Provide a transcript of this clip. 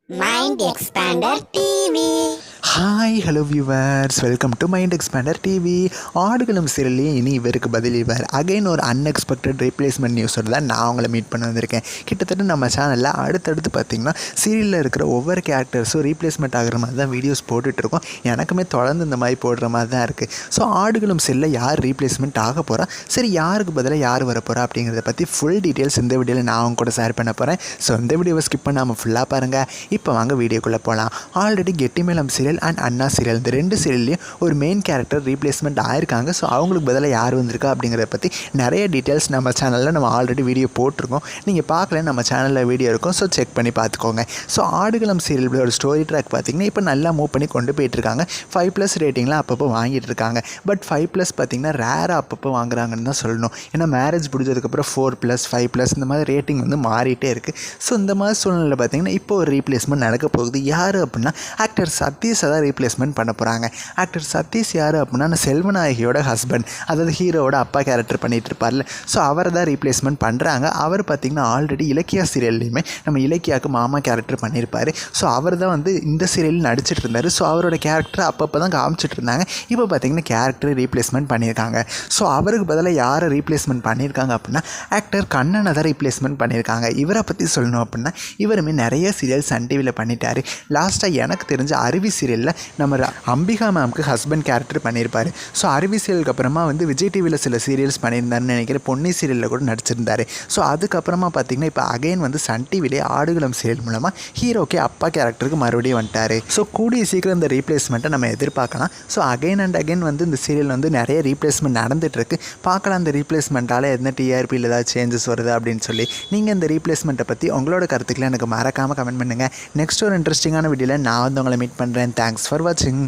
Mind Expander TV. Hi hello viewers, welcome to mind expander TV. ஆடுகளும் சீரியல்லையும் இனி இவருக்கு பதில் இவர் அகைன் ஒரு அன்எக்ஸ்பெக்டட் ரீப்ளேஸ்மெண்ட் நியூஸோடு தான் நான் அவங்கள மீட் பண்ண வந்திருக்கேன். கிட்டத்தட்ட நம்ம சேனலில் அடுத்தடுத்து பார்த்திங்கன்னா சீரியலில் இருக்கிற ஒவ்வொரு கேரக்டர்ஸும் ரீப்ளேஸ்மெண்ட் ஆகிற மாதிரி தான் வீடியோஸ் போட்டுட்ருக்கோம். எனக்குமே தொடர்ந்து இந்த மாதிரி போடுற மாதிரி தான் இருக்குது. ஸோ ஆடுகளும் சீரியலில் யார் ரீப்ளேஸ்மெண்ட் ஆக போகிறா, சரி யாருக்கு பதிலாக யார் வர போகிறா அப்படிங்கிறத பற்றி ஃபுல் டீட்டெயில்ஸ் இந்த வீடியோவில் நான் அவங்க கூட ஷேர் பண்ண போகிறேன். ஸோ இந்த வீடியோவை ஸ்கிப் பண்ணாமல் ஃபுல்லாக பாருங்கள். இப்போ வாங்க வீடியோக்குள்ளே போகலாம். Already Gettimelam serial and Anna serial, இந்த ரெண்டு சீரியல்லையும் ஒரு மெயின் கேரக்டர் ரீப்ளேஸ்மெண்ட் ஆயிருக்காங்க. ஸோ அவங்களுக்கு பதிலாக யார் வந்திருக்கா அப்படிங்கிறத பற்றி நிறைய டீட்டெயில்ஸ் நம்ம சேனலில் நம்ம ஆல்ரெடி வீடியோ போட்டிருக்கோம். நீங்கள் பார்க்கல, நம்ம சேனலில் வீடியோ இருக்கும். ஸோ செக் பண்ணி பார்த்துக்கோங்க. ஸோ ஆடுகளம் சீரியலோட ஸ்டோரி ட்ராக் பார்த்திங்கன்னா இப்போ நல்லா மூவ் பண்ணி கொண்டு போயிட்டுருக்காங்க. 5+ ரேட்டிங்லாம் அப்பப்போ வாங்கிட்டு இருக்காங்க. பட் 5+ பார்த்திங்கன்னா ரேராக அப்பப்போ வாங்குறாங்கன்னு தான் சொல்லணும். ஏன்னா மேரேஜ் முடிஞ்சதுக்கப்புறம் 4+, 5+ இந்த மாதிரி ரேட்டிங் வந்து மாறிட்டே இருக்குது. ஸோ இந்த மாதிரி சூழ்நிலை பார்த்திங்கன்னா இப்போ ஒரு ரீப்ளேஸ்மெண்ட் நடக்க போகுது. யார் அப்படின்னா ஆக்டர் சதீஷை தான் ரீப்ளேஸ்மெண்ட் பண்ண போகிறாங்க. ஆக்டர் சதீஷ் யார் அப்படின்னா செல்வநாயகியோட ஹஸ்பண்ட், அதாவது ஹீரோவோட அப்பா கேரக்டர் பண்ணிகிட்டு இருப்பார்ல. ஸோ அவரை தான் ரீப்ளேஸ்மெண்ட் பண்ணுறாங்க. அவர் பார்த்திங்கன்னா ஆல்ரெடி இலக்கியா சீரியல்லையுமே நம்ம இலக்கியாவுக்கு மாமா கேரக்டர் பண்ணியிருப்பார். ஸோ அவர் தான் வந்து இந்த சீரியலில் நடிச்சிட்டு இருந்தார். ஸோ அவரோட கேரக்டர் அப்பப்போ தான் காமிச்சிட்டு இருந்தாங்க. இப்போ பார்த்திங்கன்னா கேரக்டர் ரீப்ளேஸ்மெண்ட் பண்ணியிருக்காங்க. ஸோ அவருக்கு பதிலாக யாரை ரீப்ளேஸ்மெண்ட் பண்ணியிருக்காங்க அப்படின்னா ஆக்டர் கண்ணனை தான் ரீப்ளேஸ்மெண்ட் பண்ணியிருக்காங்க. இவரை பற்றி சொல்லணும் அப்படின்னா இவருமே நிறைய சீரியல் சன் டிவியில் பண்ணிட்டார். லாஸ்ட்டாக எனக்கு தெரிஞ்ச அருவி சீரியலில் நம்ம அம்பிகா மேம்க்கு ஹஸ்பண்ட் கேரக்டர் பண்ணியிருப்பார். ஸோ அருவி சீரியலுக்கு அப்புறமா வந்து விஜய் டிவியில் சில சீரியல்ஸ் பண்ணியிருந்தாருன்னு நினைக்கிறேன். பொன்னி சீரியலில் கூட நடிச்சிருந்தார். ஸோ அதுக்கப்புறமா பார்த்திங்கன்னா இப்போ அகைன் வந்து சன் டிவிலே ஆடுகளம் சீரியல் மூலமாக ஹீரோக்கே அப்பா கேரக்டருக்கு மறுபடியும் வந்துட்டார். ஸோ கூடிய சீக்கிரம் இந்த ரீப்ளேஸ்மெண்ட்டை நம்ம எதிர்பார்க்கலாம். ஸோ அகைன் அண்ட் அகைன் வந்து இந்த சீரியல் வந்து நிறைய ரீப்ளேஸ்மெண்ட் நடந்துகிட்ருக்கு. பார்க்கலாம் அந்த ரீப்ளேஸ்மெண்ட்டால் எந்த டிஆர்பியில் ஏதாவது சேஞ்சஸ் வருது அப்படின்னு சொல்லி. நீங்கள் இந்த ரீப்ளேஸ்மெண்ட்டை பற்றி உங்களோட கருத்துக்களை எனக்கு மறக்காமல் கமெண்ட் பண்ணுங்கள். நெக்ஸ்ட் ஒரு இன்ட்ரெஸ்டிங்கான வீடியோவில் நான் வந்து உங்களை மீட் பண்ணுறேன். தேங்க்ஸ் ஃபார் வாட்சிங்.